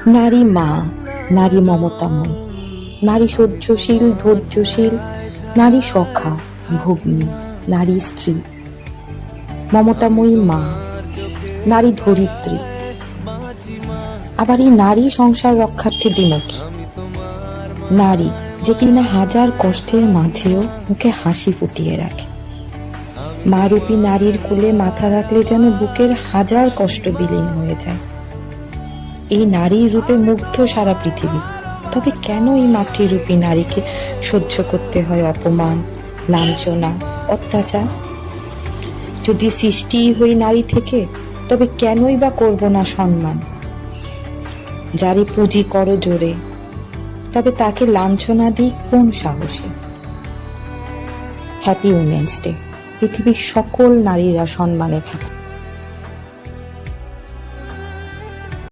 নারী মা, নারী মমতাময়ী, নারী সহ্যশীল ধৈর্যশীল, নারী সখা ভগ্নী, নারী স্ত্রী, মমতাময়ী মা, নারী ধরিত্রী। আবার এই নারী সংসার রক্ষার্থী দ্বিমুখী নারী, যে কিনা হাজার কষ্টের মাঝেও মুখে হাসি ফুটিয়ে রাখে। মা রূপী নারীর কোলে মাথা রাখলে যেন বুকের হাজার কষ্ট বিলীন হয়ে যায়। এই নারীর রূপে মুগ্ধ সারা পৃথিবী। তবে কেন এই মাতৃরূপী নারীকে সহ্য করতে হয় অপমান, লাঞ্ছনা, অত্যাচার? যদি সৃষ্টি হই নারী থেকে, তবে কেনই বা করব না সম্মান? যারে পুঁজি করো জোরে, তবে তাকে লাঞ্ছনা দিই কোন সাহসে? Happy women's day. পৃথিবীর সকল নারীরা সম্মানে থাকুক।